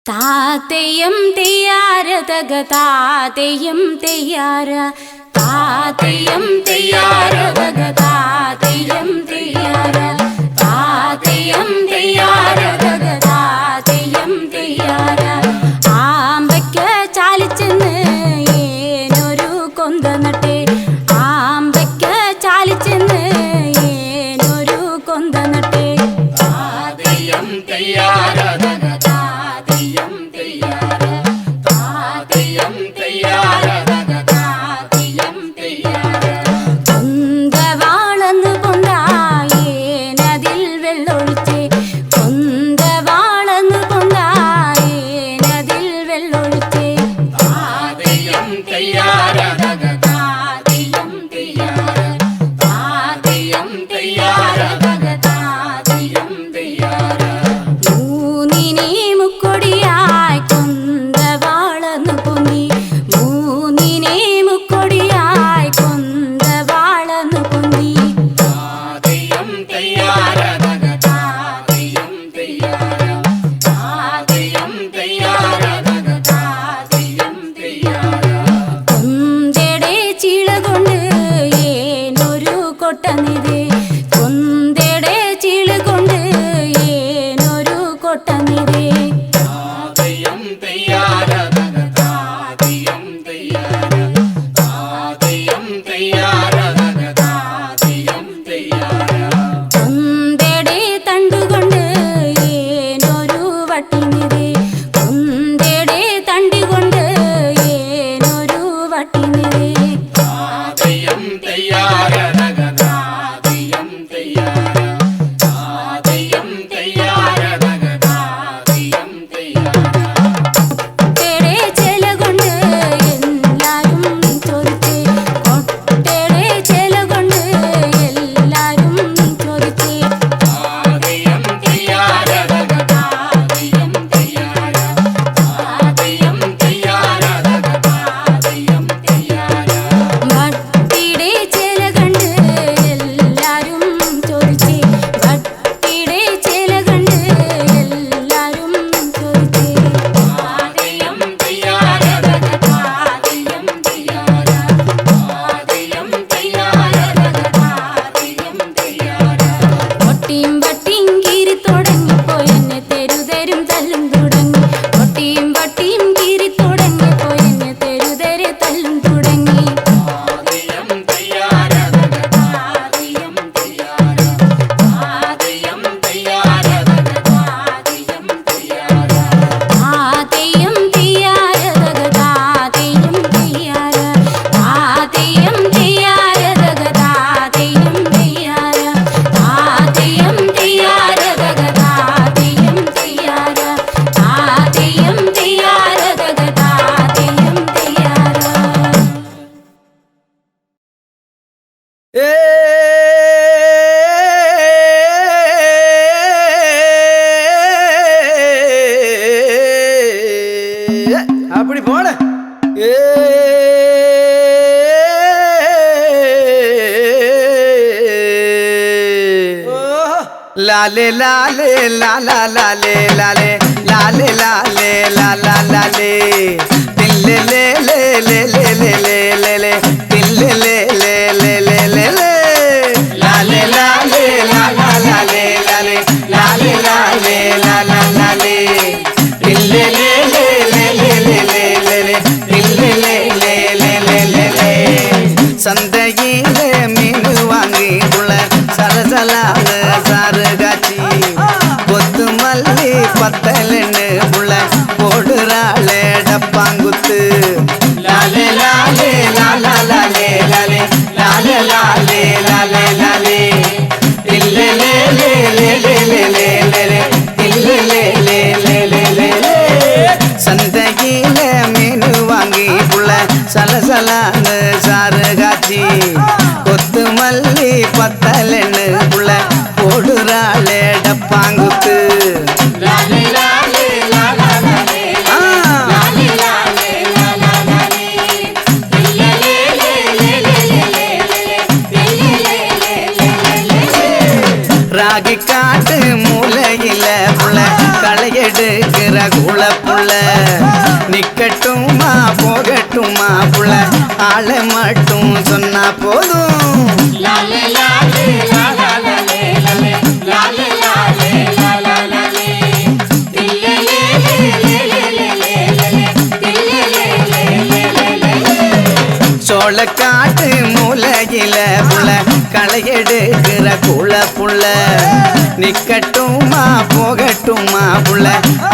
താതെയം തെയ്യാര തക താതെയം തെയ്യാര താതെയം തെയ്യാര തക താതെയം തെയ്യാര താതെയം തെയ്യാര തക താതെയം തെയ്യാര ആമ്പയ്ക്ക ചാലിച്ചെന്ന് ഏനൊരു കൊന്ത നട്ടേ ആമ്പയ്ക്ക ചാലിച്ചെന്ന് ഏനൊരു കൊന്ത നട്ടേ താതെയം തെയ്യാര തക அப்படி போல லாலே லாலே லாலா லாலே லாலே லாலே லாலே லாலா லாலே தில்லே லே லே லே லே லே லே லே லே தில்லே லே லே லே லே லே லே லாலே லாலே லாலா லாலே லாலே லாலே லாலே லாலா லாலே தில்லே லே லே லே லே லே லே லே தில்லே லே லே லே லே லே லே சந்தையிலே மீன் வாங்கி புள்ள சலசலான்னு சாறு காட்சி கொத்து மல்லி பத்தலன்னு புள்ள போடுறாளே டப்பாங்குத்து லாலே லாலே லாலா லாலே லாலே லாலே லாலே லாலே லாலே தில்லே லே லே லே லே லே லே லே தில்லே லே லே லே லே லே லே சந்தையிலே மீன் வாங்கி புள்ள சலசலான்னு சாறு காட்சி கொத்து மல்லி பத்தலன்னு புள்ள போடுறாளே டப்பாங்குத்து லாலே லாலே லாலா லாலே லாலே லாலே லாலே புள்ள நிக்கட்டுமா போகட்டுமா புள்ள ஆளை மட்டும் சொன்னா போதும் லாலே லாலே லாலா லாலே லாலே லாலே லாலே லாலா லாலே தில்லே லே லே லே லே லே தில்லே லே லே லே சோளக்காட்டு மூலையில புள்ள களையெடுக்கிற குள புள்ள நிக்கட்டுமா போகட்டுமா புள்ள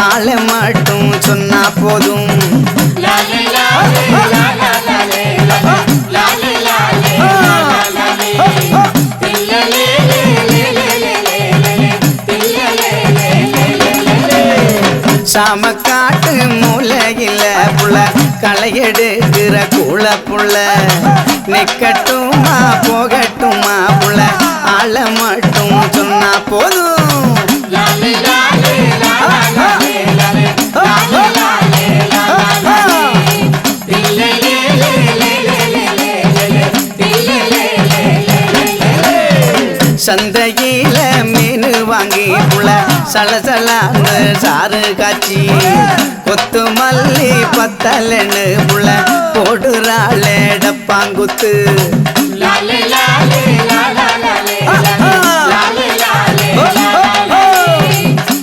ஆளை மட்டும் சொன்னா போதும் லாலே லாலே லாலா லாலே லாலே லாலே லாலே லாலா லாலே தில்லே லே லே லே லே லே தில்லே லே லே சாமக்காட்டு மூலையில புள்ள களையெடுக்கிற குள புள்ள நிக்கட்டுமா போகட்டுமா புள்ள ஆளை மட்டும் சொன்னா போதும் லாலே லாலே லாலா லாலே லாலே லாலே லாலே லாலா லாலே தில்லே லே லே லே லே தில்லே லே லே சந்தையில மீன் வாங்கி புள்ள சலசலான்னு சாறு காய்ச்சி கொத்து மல்லி பத்தலன்னு புள்ள போடுறாளே டப்பாங்குத்து லாலே லாலே லாலா லாலே லாலே லாலே லாலே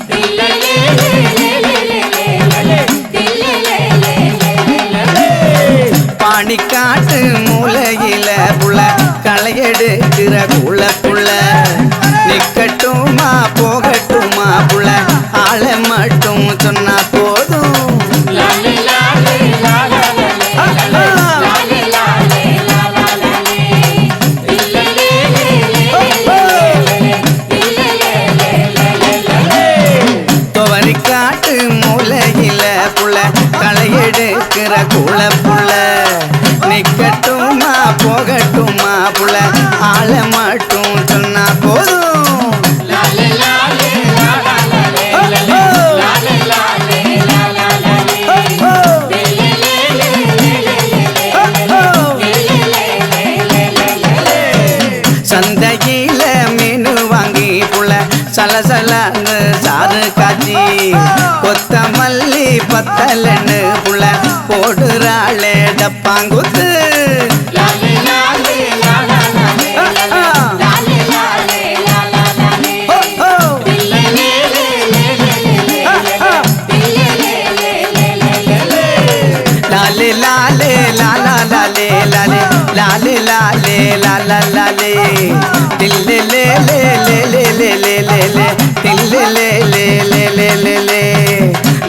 தில்லே லே லே தில்லே லே பாணிக்காட்டு மூலையில புள்ள களையெடுக்கிற குள புள்ள நிக்கட்டுமா போகட்டுமா புள்ள ஆளை மட்டும் சொன்னா போதும் லாலே லாலே லாலா லாலே லாலே லாலே லாலா லாலே தில்லே லே துவரிக்காட்டு மூலையில புள்ள களையெடுக்கிற குள புள்ள நிக்கட்டுமா போகட்டுமா புள்ள ஆளை மட்டும் சொன்னா போதும் லாலே லாலே லாலா லாலே லாலே லாலே லாலா லாலே தில்லே சந்தையில மீன் வாங்கி புள்ள சலசலன்னு சாறு காய்ச்சி கொத்தமல்லி பத்தலன்னு புள்ள போடுறாளே டப்பாங்குத்து லாலே லாலே லாலா லாலே லாலே லாலே லாலா லாலே தில்லே லே லாலே லாலே லாலா லாலே லாலே லாலே லாலே லாலா லாலே தில்லே லே லே லே லே லே லே லே தில்லே லே லே லே லே லே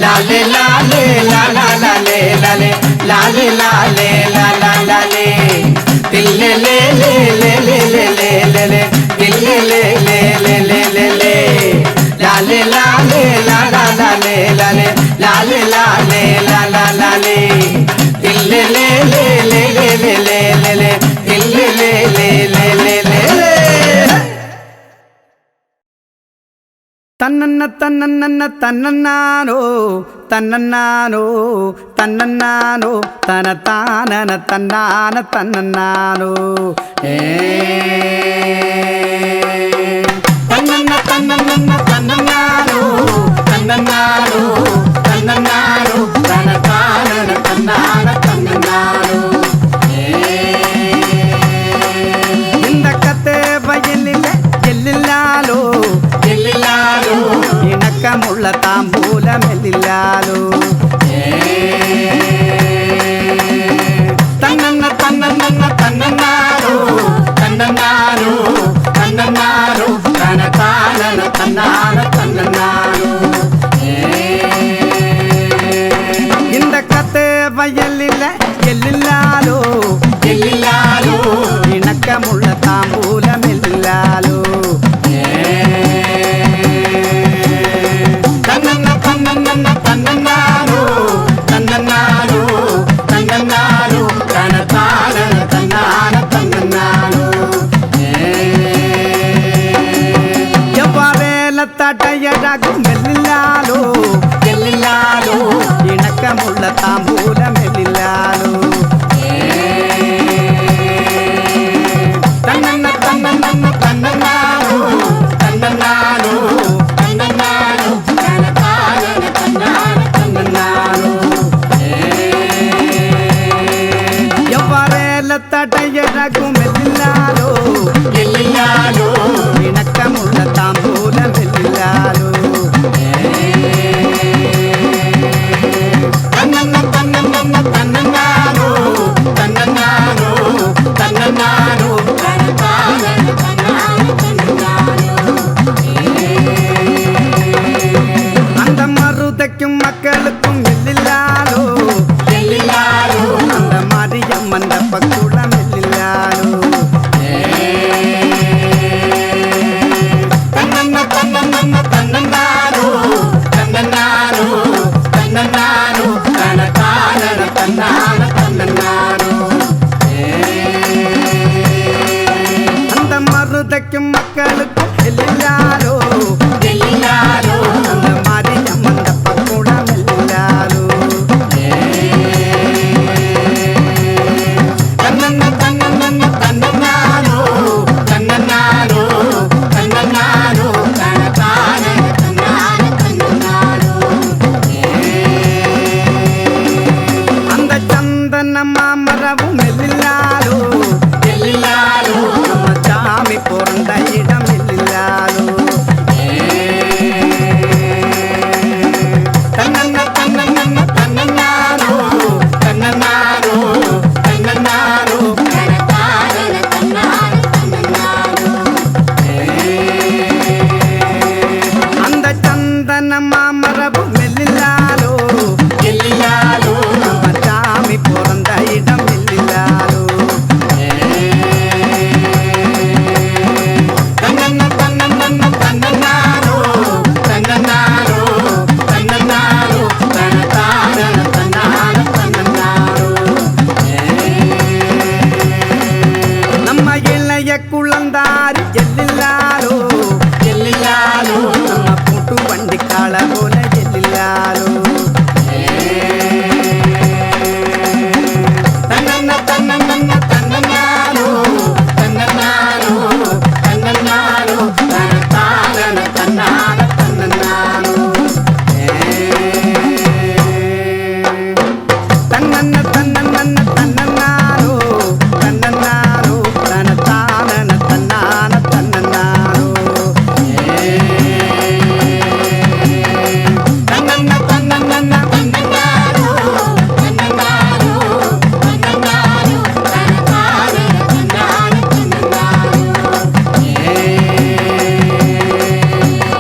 லாலே லாலே லாலா லாலே லாலே லாலே லாலே லாலா லாலே தில்லே லே லே லே லே லே லே லே தில்லே லே லே லே லே லே லாலே லாலே லாலா லாலே லாலே லாலே லாலே லாலா லாலே தில்லே லே லே லே லே லே லே லே தில்லே லே லே லே லே லே தன்னன்ன தன்னன்ன தன்னன்னானோ தன்னன்னானோ தன்னன்னானோ தனத்தானன தன்னான தன்னன்னானோ தன்னன்ன தன்னன்ன தன்னன்னானோ தன்னன்னானோ தன்னன்னானோ தனத்தானன தன்னான தன்னன்னானோ இந்த கத்தே வயலில் எல்லில்லாலோ எல்லில்லாலோ இணக்கமுள்ள தாம்பூலம் எல்லில்லாலோ தன்னன்ன தன்னன்ன தன்னன்னாரோ தன்னன்னாரோ தன்னன்னாரோ தனத்தானன தன்னான தன்னன்னாரோ மக்களுக்கும் எல்லில்லாலோ எல்லில்லாலோ அந்த மாரியம்மன் பக்குளம் எல்லில்லாலோ தன்னன்ன தன்னன்ன தன்னன்னாரோ தன்னன்னாரோ தன்னன்னாரோ தனதான தன்னான தன்னன்னாரோ அந்த மருதைக்கும் மக்களுக்கும் எல்லில்லாலோ எல்லில்லாலோ அந்த மாரியம்மன் பக்குளம் எல்லில்லாலோ தன்னன்ன தன்னன்ன தன்னன்னாரோ தன்னன்னாரோ தன்னன்னாரோ தனதான தன்னான தன்னன்னாரோ அந்த சந்தன மாமரவும் எல்லில்லாலோ எல்லில்லாலோ நம்ம சாமி பிறந்த இடம் எல்லில்லாலோ தன்னன்ன தன்னன்ன தன்னன்னாரோ தன்னன்னாரோ தன்னன்னாரோ தனதான தன்னான தன்னன்னாரோ அந்த சந்தன மாமரவும் எல்லில்லாலோ எல்லில்லாலோ நம்ம சாமி பிறந்த இடம் எல்லில்லாலோ தன்னன்ன தன்னன்ன தன்னன்னாரோ தன்னன்னாரோ தன்னன்னாரோ தனதான தன்னான தன்னன்னாரோ நம்ம இளைய குழந்தாரி எல்லில்லாலோ எல்லில்லாலோ நம்ம கூட்டு வண்டி கால போல எல்லில்லாலோ தன்னன்ன தன்னன்ன தன்னன்னாரோ தன்னன்னாரோ தன்னன்னாரோ தனதான தன்னான தன்னன்னாரோ தன்னன்ன தன்னன்ன தன்னன்னாரோ தன்னன்னாரோ தனத்தான தன்னான தன்னன்னாரோ தன்னன்ன தன்னன்ன தன்னன்னாரோ தன்னன்னாரோ தன்னன்னாரோ தனதான தன்னான தன்னன்னாரோ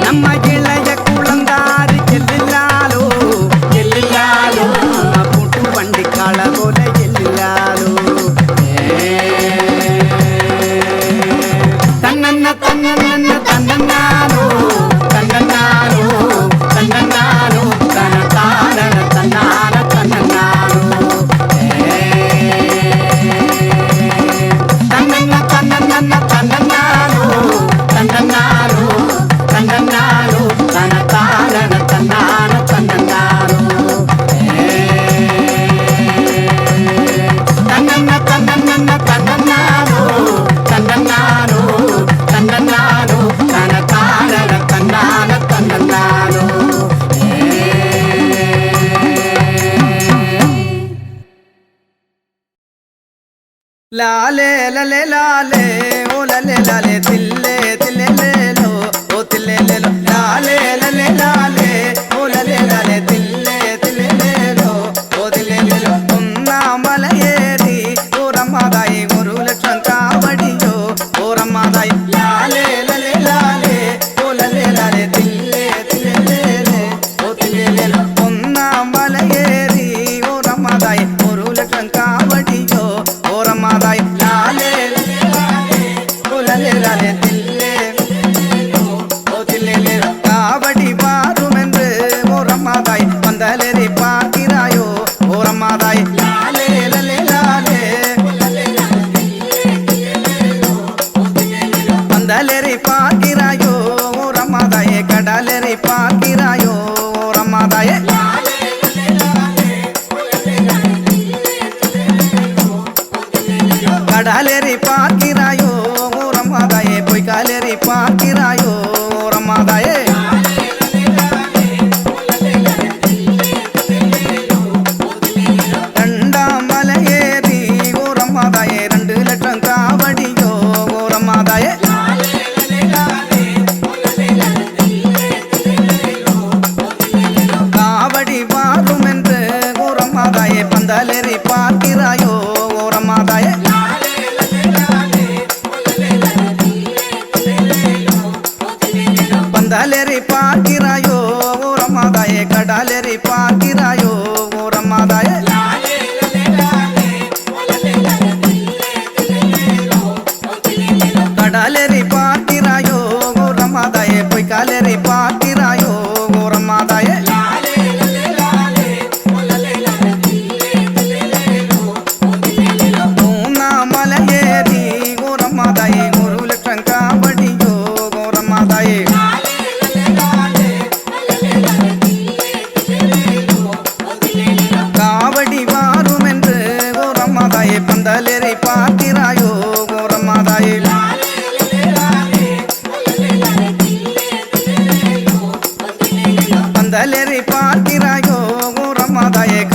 நம்ம இளைய குழந்தாரி எல்லில்லாலோ எல்லில்லாலோ நம்ம கூட்டு வண்டி கால போல எல்லில்லாலோ தன்னன்ன தன்னன்ன தன்னன்னாரோ தன்னன்னாரோ தன்னன்னாரோ தனதான தன்னான தன்னன்னாரோ தன்னன்ன தன்னன்ன தன்னன்னாரோ தன்னன்னாரோ தன்னன்னாரோ தனதான தன்னான தன்னன்னாரோ தன்னன்ன தன்னன்ன தன்னன்னாரோ தன்னன்னாரோ தன்னன்னாரோ தனதான தன்னான தன்னன்னாரோ லாலே லலே லாலே ஓ லலே லாலே தில்லே தில்லே லேலோ ஓ தில்லே லேலோ லாலே லலே லாலே ஓ லலே லாலே தில்லே தில்லே லேலோ ஓ தில்லே லேலோ உண்ணாமலையேறி ஓரம்மாதாய் ஒரு லட்சம் காவடியோ ஓரம்மாதாய் லாலே லலே லாலே ஓ லலே லாலே தில்லே தில்லே லேலே ஓ தில்லே லேலோ உண்ணாமலையேறி ஓரம்மாதாய் ஒரு லட்சம் காவடியோ ஓரம்மாதாய் லாலே லலே லாலே ஓ லலே லாலே தில்லே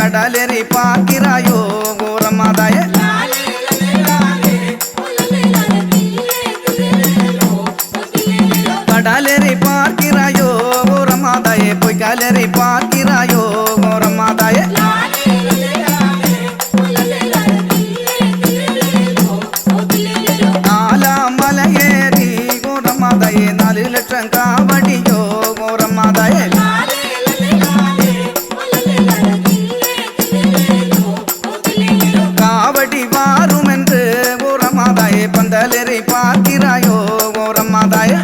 கடலேறி பார்க்கிறாயோ கோரமாதாய கடலேறி பார்க்கிறாயோ கோரமாதாயே பொய்க்காலேறி பார்க்கிறாயோ கோரமாதாய நாலாம் மலையேறி கோரமாதாயே 4 லட்சம் காவடியோ கோரமாதாயே காவடி வாரும் என்று கோரமாதாயே பந்தலேறி பார்க்கிறாயோ கோரமாதாயே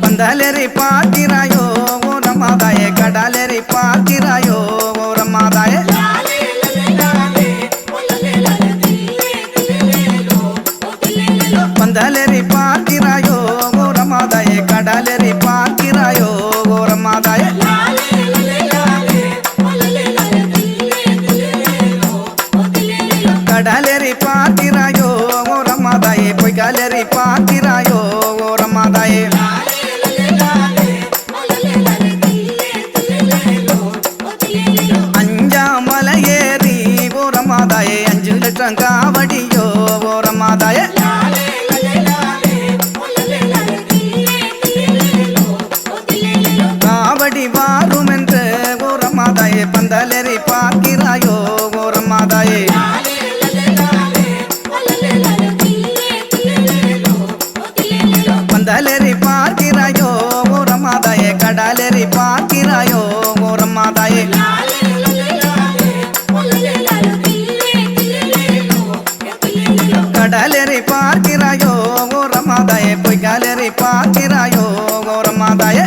பந்தலேறி பார்க்கிறாயோ கோரமாதாயே கடலேறி பார்க்கிறாயோ கோரமாதாயே பந்தலேறி பார்க்கிறாயோ கோரமாதாயே கடலேறி பார்க்கிறாயோ கோரமாதாயே கடலேறி பார்க்கிறாயோ கோரமாதாயே பொய்க்காலேறி பார்க்கிறாயோ கோரமாதாயே அஞ்சாமலையேறி கோரமாதாயே 5 லட்சம் காவடியோ கோரமாதாயே காவடி வாரும் என்று கோரமாதாயே பந்தலேறி பார்க்கிறாயோ கோரமாதாயே பந்தலேறி பார்க்கிறாயோ கோரமாதாயே கடலேறி பார்க்கிறாயோ கோரமாதாயே கடலேறி பார்க்கிறாயோ கோரமாதாயே பொய்க்காலேறி பார்க்கிறாயோ கோரமாதாயே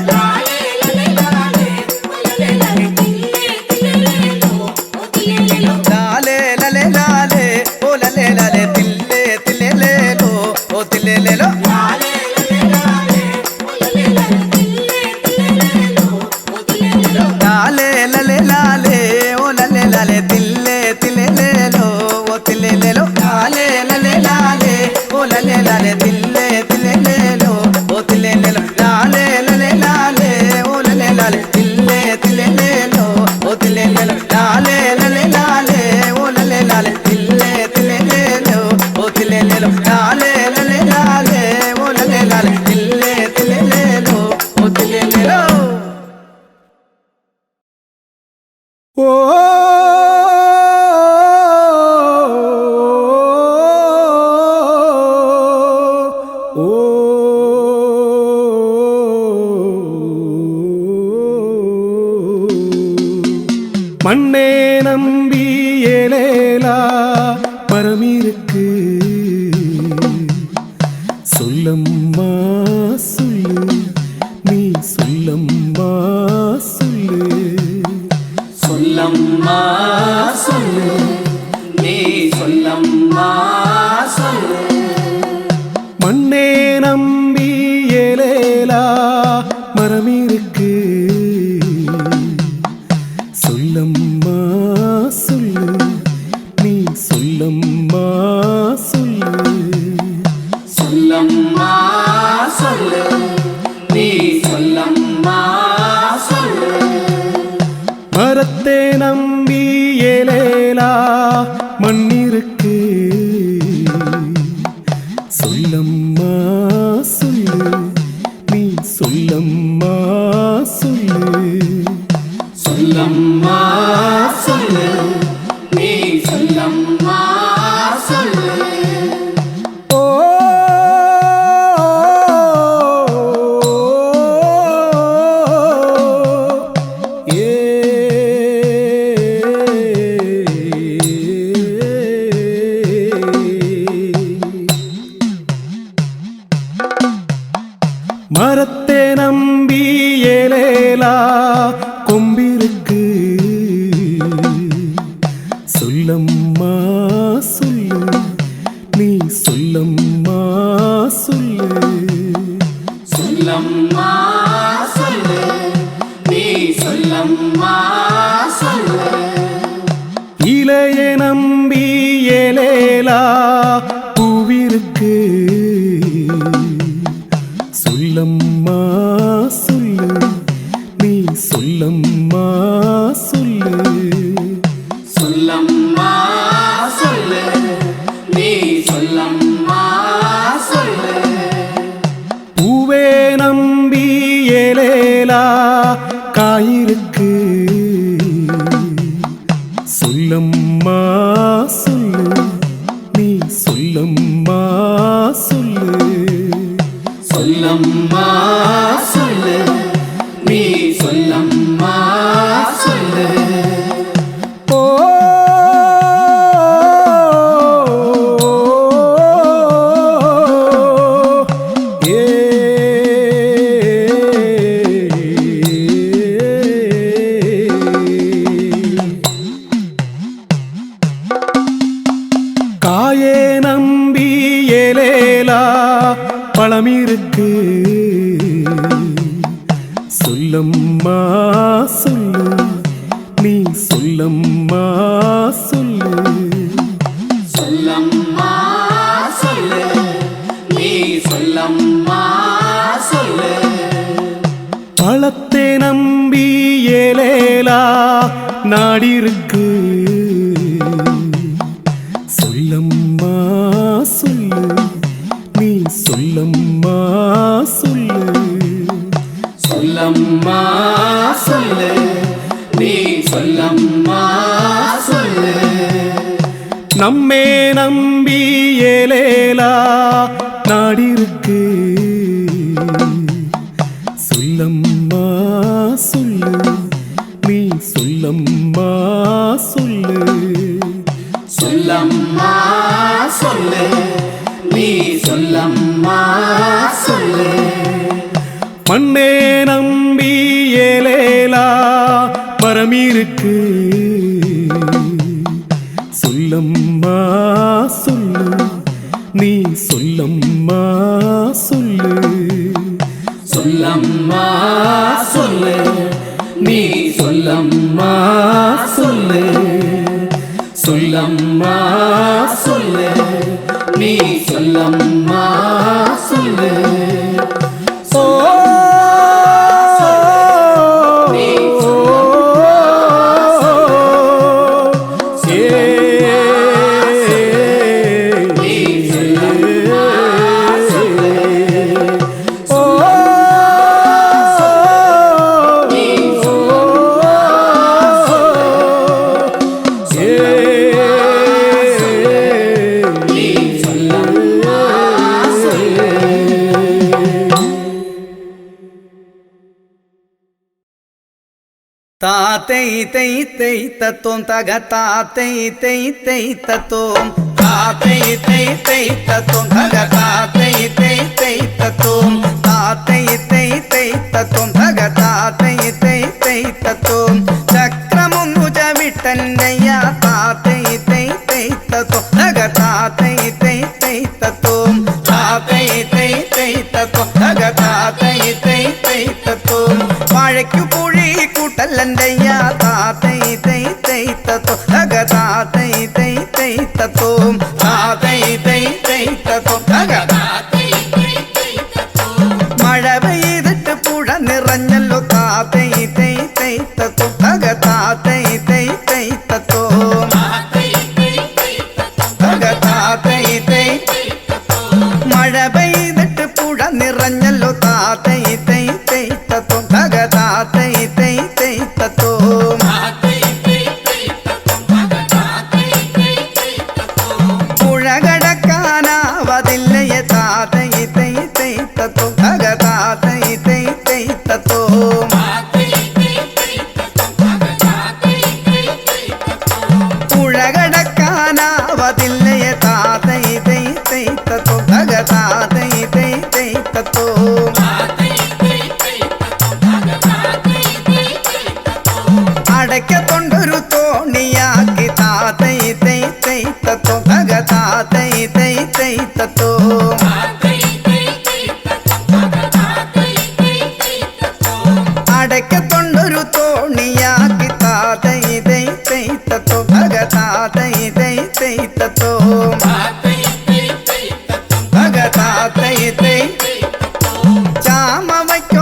லாலே லலே லாலே ஓ லலே லாலே தில்லே தில்லே லேலோ ஓ தில்லே லேலோ லாலே லலே லாலே ஓ லலே லாலே தில்லே தில்லே லேலோ ஓ தில்லே லேலோ லாலே லலே லாலே ஓ லலே லாலே தில்லே தில்லே லேலோ ஓ தில்லே லேலோ லாலே லலே லாலே ஓ லலே லாலே தில்லே தில்லே லேலோ ஓ தில்லே லேலோ லாலே லலே லாலே ஓ லலே லாலே தில்லே தில்லே லேலோ ஓ தில்லே லேலோ லாலே லலே லாலே ஓ லலே லாலே தில்லே தில்லே லேலோ ஓ தில்லே லேலோ ஓ மண்ணே நம்பி ஏலேலா பரமிருக்கு சொல்லம்மா சொல்லு நீ சொல்லம்மா சொல்லு சொல்லம்மா சொல்லு நீ சொல்லம்மா சொல்லு மண்ணே நம்பி ஏலேலா மரமிருக்கு சொல்லம்மா சொல்லு நீ சொல்லம்மா சொல்லு சொல்லம்மா சொல்லு நீ சொல்லம்மா சொல்லு மரத்தை நம்பி ஏலேலா மண்ணிருக்கு சொல்லம்மா சொல்லு நீ சொல்லம்மா சொல்லு சொல்லம்மா சொல்லு நீ சொல்லம்மா சொல்லு ஓ ஏ மரத்தை நம்பி ஏலேலா கொம்பிருக்கு சொல்லம்மா சொல்லு நீ சொல்லம்மா சொல்லு சொல்லம்மா சொல்லு நீ சொல்லம்மா சொல்லு இலையை நம்பி ஏலேலா பூவிருக்கு சொல்லம்மா சொல்லு நீ சொல்லம்மா சொல்லு சொல்லம்மா சொல்லு நீ சொல்லம்மா சொல்லு பூவே நம்பி ஏலேலா காயிருக்கு சொல்லம்மா சொல்லு நீ சொல்லம்மா சொல்லு சொல்லம்மா சொல்லு நீ சொல்லம்மா சொல்லு ஓ ஏ காயே நம்பி ஏலேலா பழமிருக்கு சொல்லம்மா சொல்லு நீ சொல்லம்மா சொல்லு சொல்லம்மா சொல்லு நீ சொல்லம்மா சொல்லு பழத்தை நம்பி ஏலேலா நாடிருக்கு சொல்லம்மா சொல்லு நீ சொல்லம்மா சொல்லு சொல்லம்மா சொல்லு நீ சொல்லம்மா சொல்லு நம்மே நம்பி ஏலேலா நாடிருக்கு சொல்லம்மா சொல்லு நீ சொல்லம்மா சொல்லு சொல்லம்மா சொல்லு நீ சொல்லம்மா சொல்லு மண்ணே நம்பி ஏலேலா மரமிருக்கு சொல்லம்மா சொல்லு நீ சொல்லம்மா சொல்லு சொல்லம்மா சொல்லு நீ சொல்லம்மா சொல்லு சொல்லம்மா சொல்லு நீ சொல்லம்மா சொல்லு ஓ நீ தாத்தை தை தை தத்தோம் தக தாத்தை தை தை தத்தோம் தாத்தை தை தை தத்தோம் தக தாத்தை தை தை தத்தோம் தாத்தை தை தை தத்தோம் தக தாத்தை தை தை தத்தோம் சக்கரமுன்னுஜ விட்டன்னைய தாத்தை தை தை தத்தோம் தக தாத்தை தை தை தத்தோம் தாத்தை தை தை தத்தோம் தக தாத்தை தை தை தத்தோம் வாழைக்கு புழி கூட்டல்லண்டைய தாத்தை தை தை தத்தோம் தக தாத்தை தை தை தத்தோம் தாத்தை தை தை தத்தோம் தக மழை பெய்തിട്ട് പുഴ നിറഞ്ഞല്ലോ താത്തൈ തൈ തൈ തത്തോ തക താത്തൈ തൈ തൈ തത്തോ തക താത്തൈ തൈ മഴ പെയ്തിട്ട് പുഴ നിറഞ്ഞല്ലോ താത്തൈ തൈ തൈ തത്തോ തക താത്തൈ തൈ തൈ തത്തോ പുഴ കടക്കാനാവതില്ലയെ താത്തൈ തൈ തൈ തത്തോ തക താത്തൈ തൈ തൈ തത്തോ പുഴ കടക്കാനാവതില്ലയെ താത്തൈ തൈ തൈ തത്തോ തക താത്തൈ തൈ തൈ തത്തോ അടയ്ക്കത്തൊണ്ടൊരു തോണിയാക്കി താത്തൈ തൈ തൈ തത്തോ തക താത്തൈ തൈ തൈ തത്തോ അടയ്ക്കത്തൊണ്ടൊരു തോണിയാക്കി താത്തൈ തൈ തൈ തത്തോ തക താത്തൈ തൈ തൈ തത്തോ തക താത്തൈ തൈ ചാമ വയ്ക്ക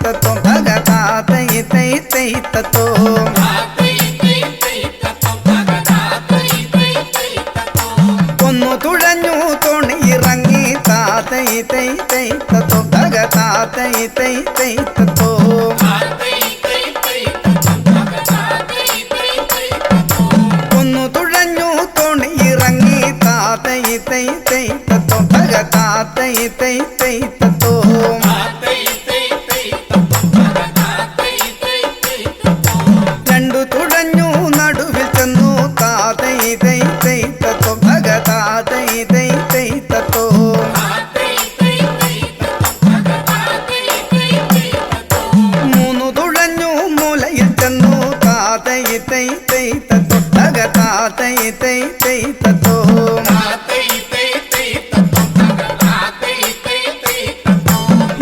തത്തോം തക താതൈ തൈ തൈ തത്തോം കൊന്നു തുഴഞ്ഞു തോണി ഇറങ്ങി താതൈ തൈ തൈ തത്തോം തക താതൈ തൈ തൈ തത്തോം കൊന്നു തുഴഞ്ഞു തോണി ഇറങ്ങി താതൈ തൈ തൈ തത്തോം തക താതൈ തൈ തൈ തത്തോം രണ്ടു തുഴഞ്ഞു നടുവിൽ ചെന്നു താതൈ തൈ തൈ തത്തോം തക താതൈ തൈ തൈ തത്തോം മൂന്നു തുഴഞ്ഞു മൂലയിൽ ചെന്നു താതൈ തൈ തൈ തത്തോം തക താതൈ തൈ തൈ തത്തോം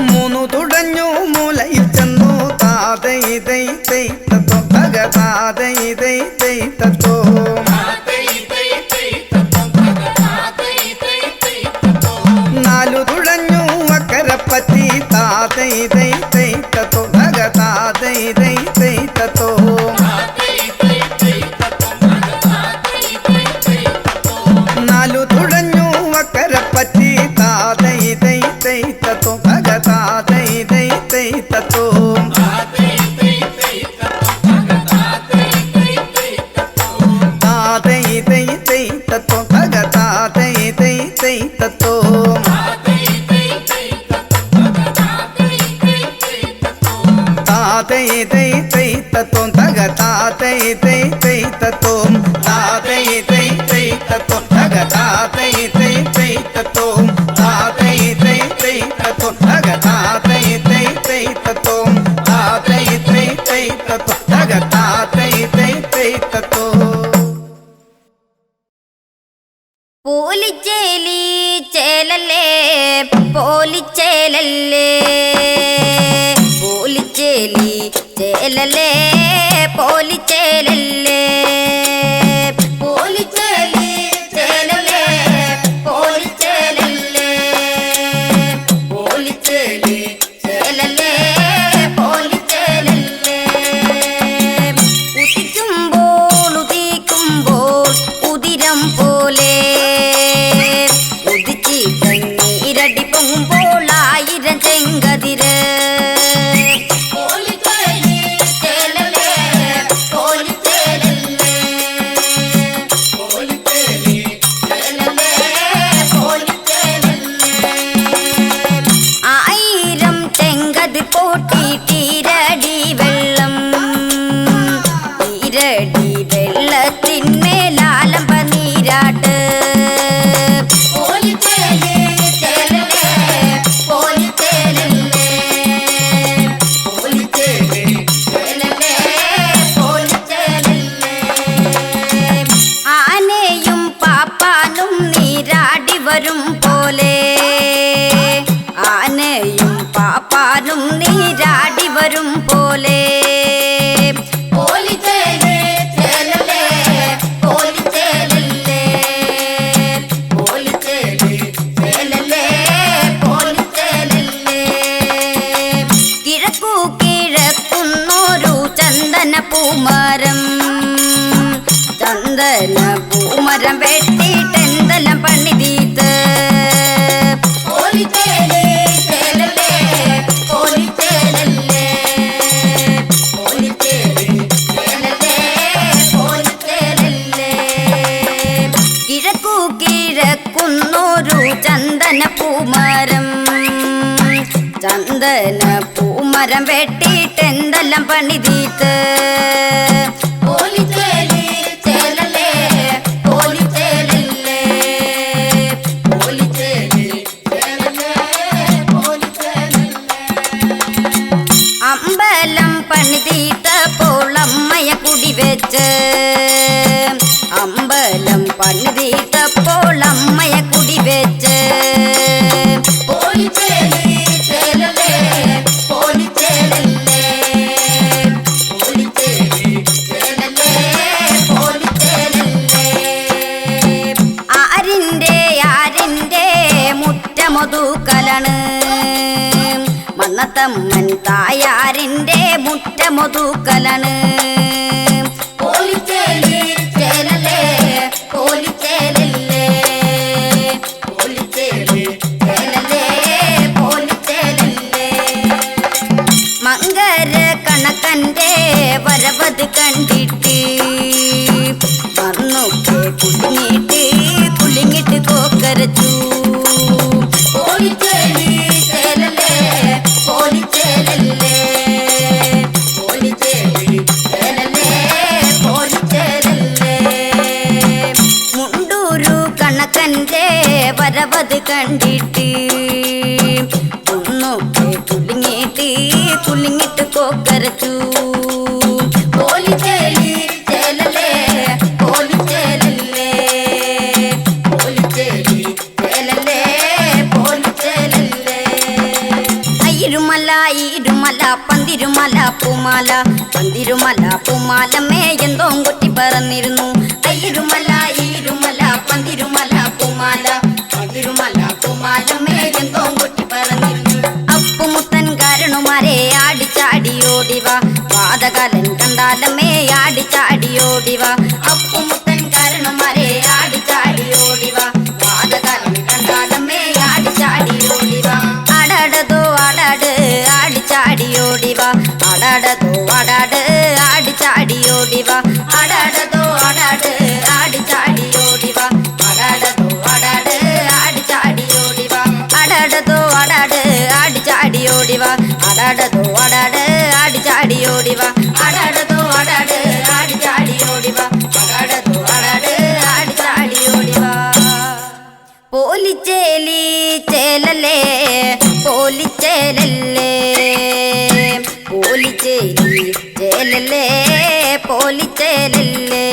മൂന്നു തുഴഞ്ഞു മൂലയിൽ ചെന്നു താതൈ തൈ തൈ തത്തോം തക താതൈ തൈ തൈ തത്തോം നാലു തുഴഞ്ഞു അക്കരപ്പറ്റി താതൈ തൈ തൈ തത്തോം തക താതൈ തൈ തൈ തത്തോം നാലു തുഴഞ്ഞു അക്കരപ്പറ്റി താതൈ തൈ തൈ തത്തോം തക താതൈ തൈ തൈ തത്തോം താതൈ തൈ തൈ തത്തോം തക താതൈ തൈ തൈ തത്തോം താതൈ തൈ തൈ തത്തോം തക താതൈ തൈ തൈ തത്തോം താതൈ തൈ തൈ തത്തോം തക താതൈ തൈ തൈ തത്തോം താതൈ തൈ തൈ തത്തോം തക താതൈ തൈ തൈ തത്തോം താതൈ തൈ തൈ തത്തോം തക താതൈ തൈ തൈ തത്തോം പോലിച്ചേലി ചേലല്ലേ പോലിച്ചേലല്ലേ പോലിച്ചേലി ചേലല്ലേ പോലിച്ചേലല്ലേ പോലിച്ചേലി ചേലല്ലേ പോലിച്ചേലല്ലേ പോലിച്ചേലി ചേലല്ലേ പോലിച്ചേലല്ലേ ഉദിക്കുമ്പോൾ ഉദിക്കുമ്പോൾ ഉദിരം പോലെ ഉദിച്ചിട്ടീരടി പൊങ്ങുമ്പോൾ ആയിരം ചെങ്കതിര് ആയിരം ചെങ്കതിർ പൊട്ടിയിരടി വെള്ളം ഇരടി വെള്ളത്തിന്മേലാലമ്പ നീരാട്ട് ആനയും പാപ്പാനും നീരാടി വരും പോലെ ആനയും പാപ്പാനും നീരാടി വരും പോലെ കിഴക്കു കിഴക്കുന്നൊരു ചന്ദന പൂമരം ചന്ദന പൂമരം വെട്ടിട്ടെന്തെല്ലാം പണി തീർത്ത് കിഴക്കു കിഴക്കുന്നൊരു ചന്ദന പൂമരം ചന്ദന പൂമരം വെട്ടിട്ടെന്തെല്ലാം പണി തീർത്ത് അമ്പലം പണി തീർത്തപ്പോൾ അമ്മയെ കുടിവെച്ച് അമ്പലം പണി തീർത്തപ്പോൾ അമ്മയെ കുടിവെച്ച് ആരിന്റെ മുറ്റമൊതുക്കലാണ് മണ്ണ തത്തമ്മൻ തായാറിന്റെ മുറ്റമൊതുക്കലാണ്. പോലിച്ചേലി ചേലല്ലേ പോലിച്ചേലല്ലേ പോലിച്ചേലി ചേലല്ലേ പോലിച്ചേലല്ലേ. മങ്കര കണക്കന്റെ വരവത് കണ്ടിട്ട് മറന്നൊക്കെ കുലുങ്ങിട്ട് കോക്കരച്ചു. പോലിച്ചേലി ചേലല്ലേ പോലിച്ചേലല്ലേ പോലിച്ചേലി ചേലല്ലേ പോലിച്ചേലല്ലേ. മുണ്ടൂരു കണക്കന്റെ വരവത് കണ്ടിട്ട് ഒന്നൊക്കെ കുലുങ്ങിട്ട് കോക്കരച്ചു. പോലിച്ചേലി ചേലല്ലേ പോലിച്ചേലല്ലേ പോലിച്ചേലി ചേലല്ലേ പോലിച്ചേലല്ലേ. ഇരുമല പന്തിരുമല പൂമാല പന്തിരുമല പൂമാലമേ എന്തോ കൊട്ടി പറന്നിരുന്നു. ഇരുമല പന്തിരുമല പൂമാല പന്തിരുമല പൂമാലമേ എന്തോ കൊട്ടി പറന്നിരുന്നു. അപ്പുമുത്തൻ കാരണുമാരെ ആടിച്ചാടിയോടിവ വാദകാലൻ കണ്ടാലമേ ആടിച്ചാടിയോടിവ. അപ്പുമുത്തൻ കാരണുമാരെ ആടിച്ചാടിയോടിവ വാദകാലൻ കണ്ടാലമേ ആടിച്ചാടിയോടിവ. അടടതോ അടാട് ആടിച്ചാടിയോടിവ അടാടതോ അടാട് ആടിച്ചാടിയോടിവ അടാടതോ അടാട് ആടിച്ചാടിയോടിവ അടാടതോ അടാട് ആടിച്ചാടിയോടിവ അടാടതോ അടാട് ആടിച്ചാടിയോടിവ അടാടതോ അടാട് ആടിച്ചാടിയോടിവ അടാടതോ അടാട് ആടിച്ചാടിയോടിവ അടാടതോ അടാട് ആടിച്ചാടിയോടിവ. പോലിച്ചേലി ചേലല്ലേ പോലിച്ചേലല്ലേ പോലിച്ചേലി ചേലല്ലേ പോലിച്ചേലല്ലേ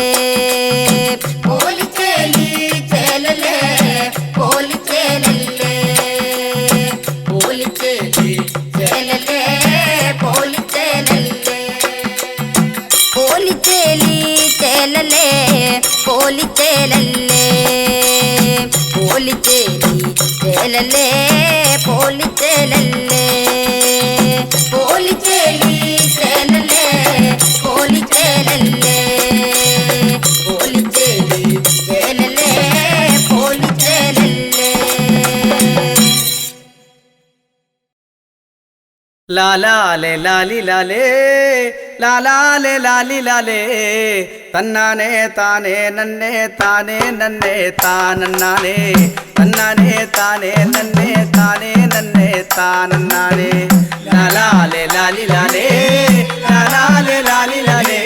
പോലിച്ചേലി ചേലല്ലേ പോലിച്ചേലല്ലേ പോലിച്ചേലി ചേലല്ലേ പോലിച്ചേലല്ലേ പോലിച്ചേലി ചേലല്ലേ പോലിച്ചേലല്ലേ പോലിച്ചേലി ചേലല്ലേ പോലിച്ചേലല്ലേ പോലിച്ചേലി ചേലല്ലേ പോലിച്ചേലല്ലേ പോലിച്ചേലി ചേലല്ലേ പോലിച്ചേലല്ലേ. ലാലാലെ ലാലി ലാലേ ലാലാലെ ലാലി ലാലേ തന്നാനെ താനേ നന്നേ താനേ നന്നേ താനന്നാനേ തന്നാനെ താനേ നന്നേ താനേ നന്നേ താനന്നാനേ. ലാലാലെ ലാലി ലാലേ ലാലാലെ ലാലി ലാലേ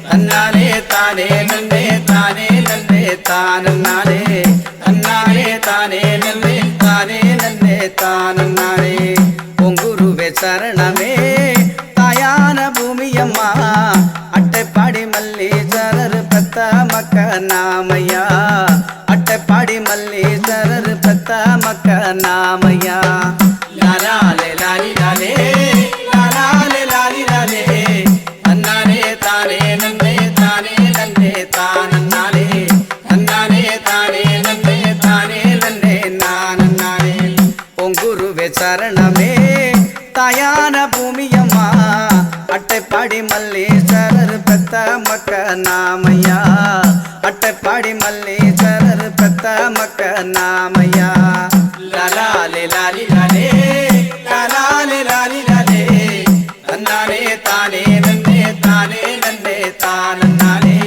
തന്നാനെ താനേ നന്നേ താനേ നന്നേ താനന്നാനേ തന്നാനെ താനേ നന്നേ താനേ നന്നേ താനന്നാനേ. പൊങ്കുരുവേ ശരണമേ തായാന ഭൂമിയമ്മ അട്ടപ്പാടി മല്ലീശ്വരർ പെത്ത മക്ക നാമയ്യ അട്ടപ്പാടി മല്ലീശ്വരർ പെത്ത മക്ക നാമയ്യ. ലാലാലെ ലാലി ലാലേ ലാലാലെ ലാലി ലാലേ തന്നാനേ താനേ നന്നേ താനേ നന്നേ താനന്നാനേ തന്നാനേ താനേ നന്നേ താനേ നന്നേ നാനന്നാനേ. പൊങ്കുരുവേ ശരണമേ തായാന ഭൂമിയമ്മ അട്ടപ്പാടി മല്ലീശ്വരർ പെത്ത മക്ക നാമയ്യ അട്ടപ്പാടി മല്ലീശ്വരർ പെത്ത മക്ക നാമയ്യ. ലാലാലെ ലാലി ലാലേ ലാലാലെ ലാലി ലാലേ തന്നാനേ താനേ നന്നേ താനേ നന്നേ താനന്നാനേ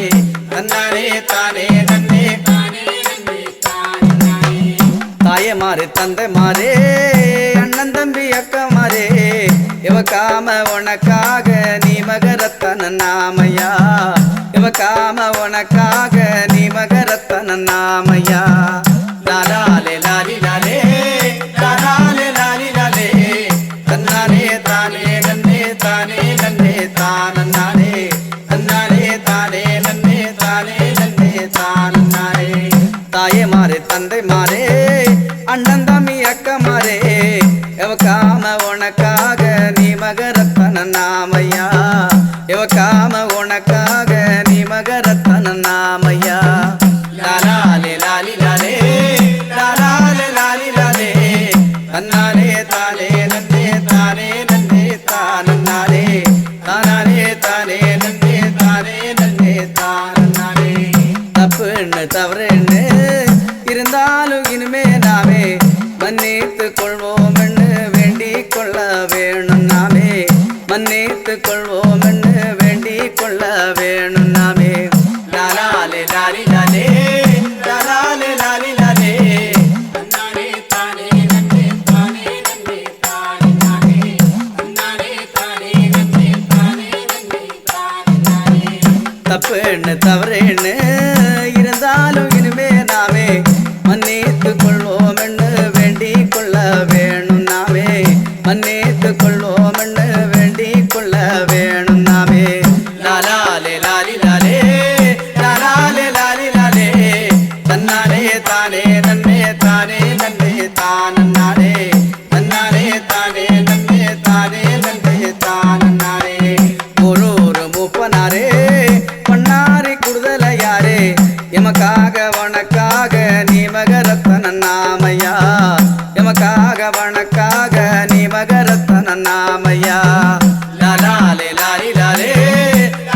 തന്നാനേ താനേ നന്നേ താനേ നന്നേ താനന്നാനേ. തായമാരെ തന്തമാരെ அண்ணன் தம்பி அக்கமாரே இவக்காம உனக்காக நீ மகரத்தன நாமையா இவக்காம உனக்காக நீ மகரத்தன நாமையா. லாலாலே லாலி லாலே லாலாலே லாலி லாலே தன்னானே தானே நன்னே தானே நன்னே தானன்னானே தன்னானே தானே நன்னே தானே நன்னே தானன்னானே. தாயே மாறே தந்தை மாறே அண்ணன் தம்பி அக்கமாரே எவக்காம உனக்காக நீ மகரத்தன நாமையா எவக்காம உனக்காக நீ மகரத்தன நாமையா. லாலாலே லாலி லாலே லாலாலே லாலி லாலே தன்னானே தானே நன்னே தானே மன்னித்துக் கொள்வோம் என்று வேண்டிக் கொள்ள வேணும் நாமே. லாலே லாலி லாலே லாலே லாலி லாலே தன்னானே தானே நன்னே தானே நன்னே தானே நானே தன்னானே தானே நன்னே தானே நன்னே தானே நானே. தப்புன்னு தவறேன்னு இருந்தாலும் இனிமே நாமே மன்னித்துக் கொள்வோம் என்று வேண்டிக் கொள்ள வேணும் நாமே. மன்னித்துக் கொள்வோம் என்று வேண்டிக் கொள்ள வேணும் நாமே. லாலே லாலி லாலே லாலே லாலி லாலே தன்னானே தானே நன்னே தானே நன்னே தானே தன்னானே தானே நன்னே தானே நன்னே தானே. ஒரு மூப்பனாரே பண்ணாரி குடுதல யாரே எமக்காக வணக்காக நீ மகரத்தன நாமையா. எமக்காக வணக்காக நீ மகரத்தன நாமையா. லாலே லாலி லாலே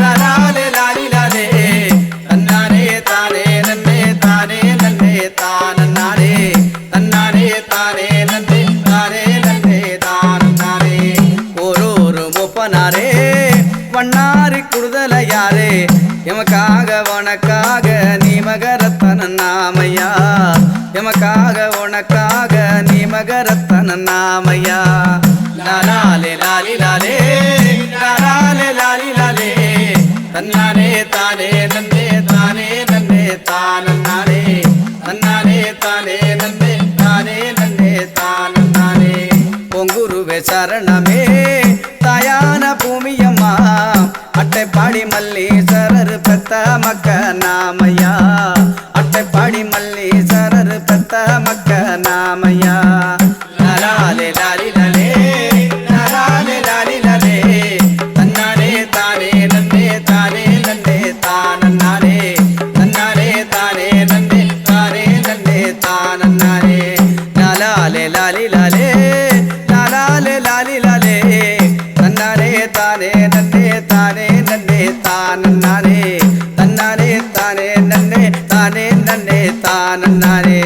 லாலே லாலி லாலே தன்னானே தானே நன்னே தானே நன்னே தானே தன்னானே தானே நன்னே தானே நன்னே தானே. ஒரு மூப்பனாரே வண்ணாரி குடுதல யாரே எமக்காக வணக்காக நீ மகரத்தன நாமையா. எமக்காக உனக்காக நீ மகரத்தன நாமையா. லாலே லாலி லாலே லாலே லாலி லாலே தன்னானே தானே நன்னே தானே நன்னே தானே தன்னானே தானே நன்னே தானே நன்னே தானே. பொங்குருவே சரணமே தாயான பூமியம்மா அட்டைப்பாடி மல்லீஸ்வரர் பெத்த மக்க நாமையா. அட்டைப்பாடி மல்லீஸ்வரர் பெத்த மக்க நாமையா. லாலே லாலி லாலே லாலே லாலி லாலே தன்னானே தானே நன்னே தானே நன்னே தானே தன்னானே தானே நன்னே தானே நன்னே தானே. லாலே லாலி லாலே லாலே லாலி லாலே தன்னானே தானே நன்னே தானே நன்னே தானே தன்னானே தானே நன்னே தானே நன்னே தானே.